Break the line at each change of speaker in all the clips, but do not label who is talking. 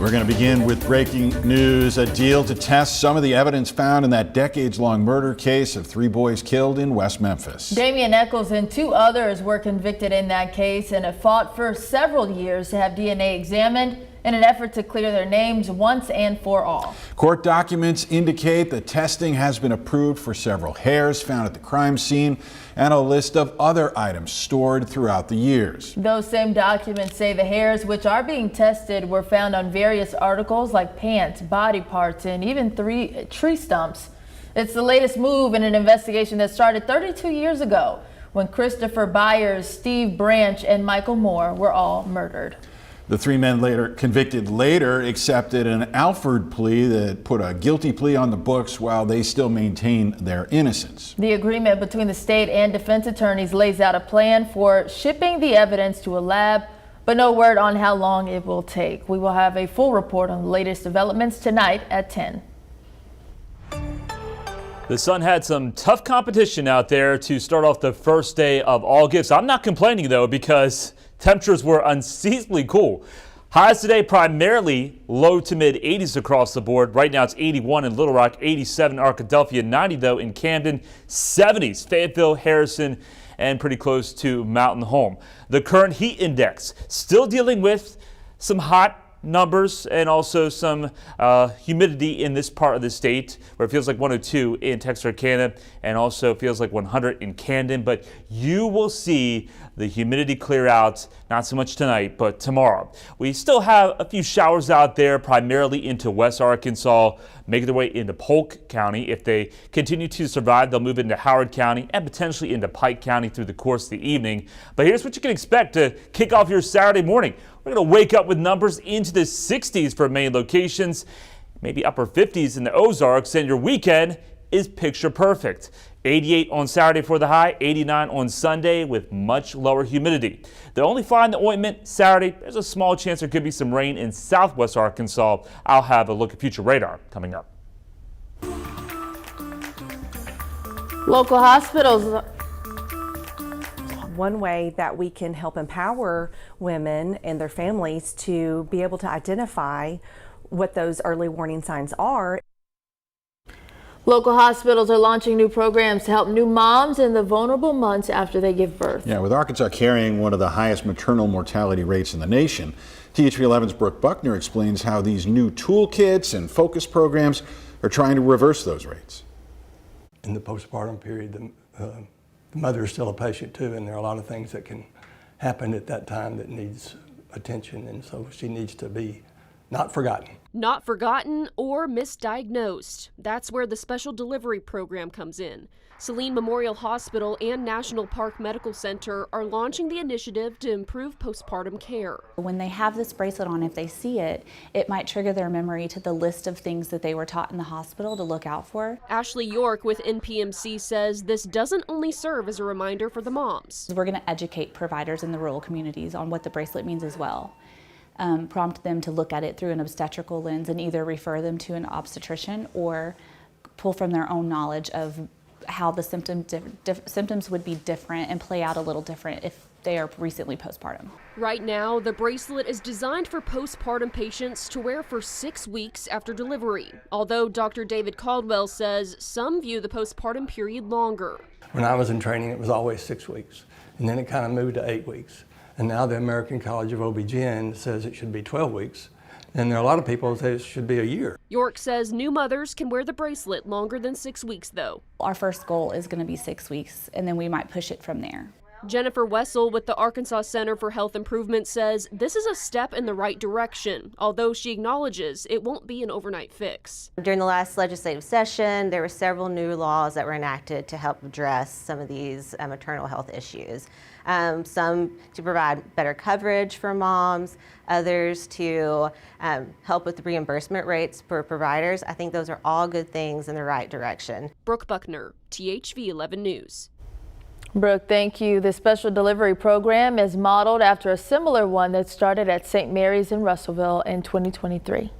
We're going to begin with breaking news. A deal to test some of the evidence found in that decades-long murder case of 3 boys killed in West Memphis.
Damian Eccles and 2 others were convicted in that case and have fought for several years to have DNA examined in an effort to clear their names once and for all.
Court documents indicate the testing has been approved for several hairs found at the crime scene and a list of other items stored throughout the years.
Those same documents say the hairs which are being tested were found on various articles like pants, body parts, and even 3 tree stumps. It's the latest move in an investigation that started 32 years ago when Christopher Byers, Steve Branch, and Michael Moore were all murdered.
The 3 men convicted later accepted an Alford plea that put a guilty plea on the books while they still maintain their innocence.
The agreement between the state and defense attorneys lays out a plan for shipping the evidence to a lab, but no word on how long it will take. We will have a full report on the latest developments tonight at 10.
The Sun had some tough competition out there to start off the first day of August. I'm not complaining though, because temperatures were unseasonably cool. Highs today primarily low to mid 80s across the board. Right now it's 81 in Little Rock, 87 in Arkadelphia, 90 though in Camden, 70s Fayetteville, Harrison, and pretty close to Mountain Home. The current heat index still dealing with some hot numbers and also some humidity in this part of the state, where it feels like 102 in Texarkana and also feels like 100 in Camden. But you will see the humidity clear out, not so much tonight, but tomorrow. We still have a few showers out there, primarily into West Arkansas, making their way into Polk County. If they continue to survive, they'll move into Howard County and potentially into Pike County through the course of the evening. But here's what you can expect to kick off your Saturday morning. We're going to wake up with numbers into the 60s for many locations, maybe upper 50s in the Ozarks, and your weekend is picture perfect. 88 on Saturday for the high, 89 on Sunday with much lower humidity. The only fly in the ointment Saturday, there's a small chance there could be some rain in southwest Arkansas. I'll have a look at future radar coming up.
Local hospitals.
One way that we can help empower women and their families to be able to identify what those early warning signs are.
Local hospitals are launching new programs to help new moms in the vulnerable months after they give birth.
Yeah, with Arkansas carrying one of the highest maternal mortality rates in the nation, THV 11's Brooke Buckner explains how these new toolkits and focus programs are trying to reverse those rates.
In the postpartum period, the mother is still a patient too, and there are a lot of things that can happen at that time that needs attention, and so she needs to be not forgotten.
Not forgotten or misdiagnosed. That's where the special delivery program comes in. Saline Memorial Hospital and National Park Medical Center are launching the initiative to improve postpartum care.
When they have this bracelet on, if they see it, it might trigger their memory to the list of things that they were taught in the hospital to look out for.
Ashley York with NPMC says this doesn't only serve as a reminder for the moms.
We're going to educate providers in the rural communities on what the bracelet means as well. Prompt them to look at it through an obstetrical lens and either refer them to an obstetrician or pull from their own knowledge of how the symptoms would be different and play out a little different if they are recently postpartum.
Right now, the bracelet is designed for postpartum patients to wear for 6 weeks after delivery, although Dr. David Caldwell says some view the postpartum period longer.
When I was in training, it was always 6 weeks, and then it kind of moved to 8 weeks. And now the American College of OB-GYN says it should be 12 weeks. And there are a lot of people that say it should be a year.
York says new mothers can wear the bracelet longer than 6 weeks, though.
Our first goal is going to be 6 weeks, and then we might push it from there.
Jennifer Wessel with the Arkansas Center for Health Improvement says this is a step in the right direction, although she acknowledges it won't be an overnight fix.
During the last legislative session, there were several new laws that were enacted to help address some of these maternal health issues. Some to provide better coverage for moms, others to help with the reimbursement rates for providers. I think those are all good things in the right direction.
Brooke Buckner, THV 11 News.
Brooke, thank you. The special delivery program is modeled after a similar one that started at St. Mary's in Russellville in 2023.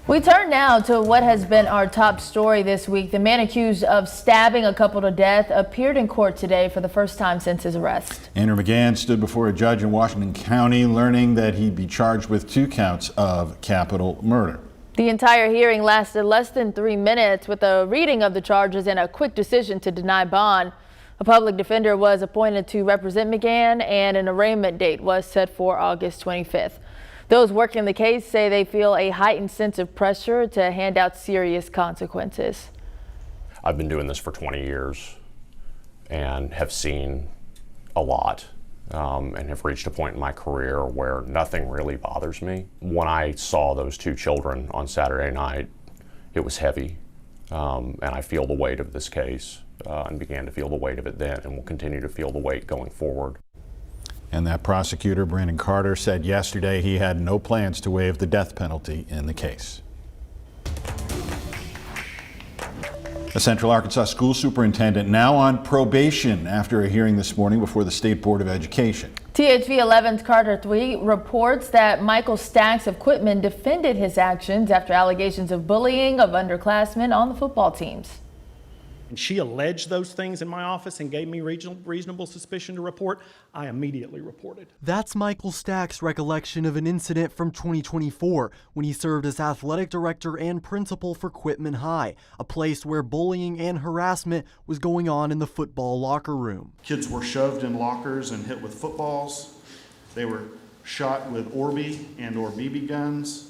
We turn now to what has been our top story this week. The man accused of stabbing a couple to death appeared in court today for the first time since his arrest.
Andrew McGann stood before a judge in Washington County, learning that he'd be charged with 2 counts of capital murder.
The entire hearing lasted less than 3 minutes with a reading of the charges and a quick decision to deny bond. A public defender was appointed to represent McGann and an arraignment date was set for August 25th. Those working the case say they feel a heightened sense of pressure to hand out serious consequences.
I've been doing this for 20 years and have seen a lot and have reached a point in my career where nothing really bothers me. When I saw those 2 children on Saturday night, it was heavy, and I feel the weight of this case and began to feel the weight of it then and will continue to feel the weight going forward.
And that prosecutor, Brandon Carter, said yesterday he had no plans to waive the death penalty in the case. A Central Arkansas school superintendent now on probation after a hearing this morning before the State Board of Education.
THV 11's Carter Three reports that Michael Stacks of Quitman defended his actions after allegations of bullying of underclassmen on the football teams.
And she alleged those things in my office and gave me reasonable suspicion to report. I immediately reported.
That's Michael Stack's recollection of an incident from 2024 when he served as athletic director and principal for Quitman High, a place where bullying and harassment was going on in the football locker room.
Kids were shoved in lockers and hit with footballs. They were shot with Orby and or BB guns.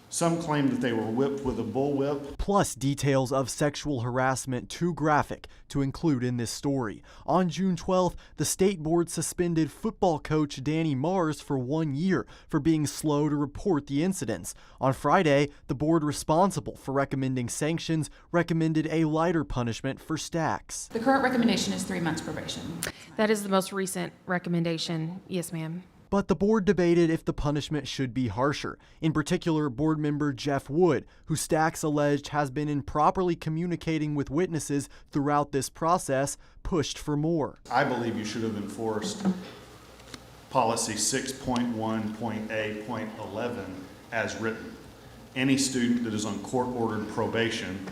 Some claimed that they were whipped with a bullwhip.
Plus details of sexual harassment too graphic to include in this story. On June 12th, the state board suspended football coach Danny Mars for 1 year for being slow to report the incidents. On Friday, the board responsible for recommending sanctions recommended a lighter punishment for Stacks.
The current recommendation is 3 months probation.
That is the most recent recommendation. Yes, ma'am.
But the board debated if the punishment should be harsher. In particular, board member Jeff Wood, who Stacks alleged has been improperly communicating with witnesses throughout this process, pushed for more.
I believe you should have enforced policy 6.1.A.11 as written. Any student that is on court-ordered probation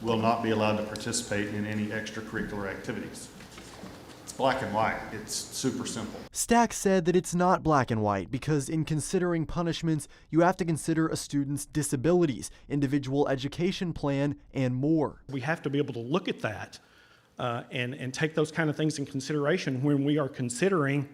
will not be allowed to participate in any extracurricular activities. Black and white. It's super simple.
Stacks said that it's not black and white because in considering punishments, you have to consider a student's disabilities, individual education plan, and more.
We have to be able to look at that and take those kind of things in consideration when we are considering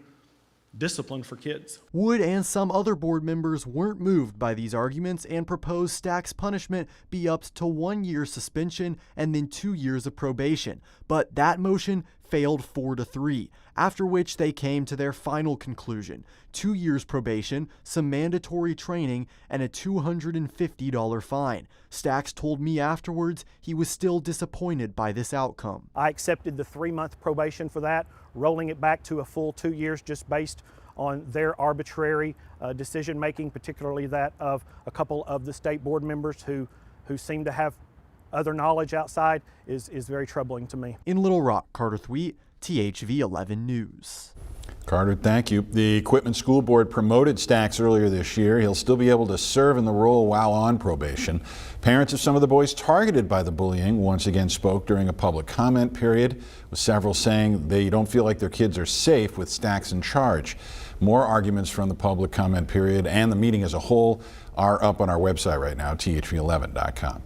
discipline for kids.
Wood and some other board members weren't moved by these arguments and proposed Stacks' punishment be upped to 1 year suspension and then 2 years of probation. But that motion failed 4-3, after which they came to their final conclusion: 2 years probation, some mandatory training, and a $250 fine. Stacks told me afterwards he was still disappointed by this outcome.
I accepted the 3-month probation for that, rolling it back to a full 2 years just based on their arbitrary decision making, particularly that of a couple of the state board members who seem to have other knowledge outside is very troubling to me.
In Little Rock, Carter Thweet, THV 11 News.
Carter, thank you. The Quitman School Board promoted Stacks earlier this year. He'll still be able to serve in the role while on probation. Parents of some of the boys targeted by the bullying once again spoke during a public comment period, with several saying they don't feel like their kids are safe with Stacks in charge. More arguments from the public comment period and the meeting as a whole are up on our website right now, thv11.com.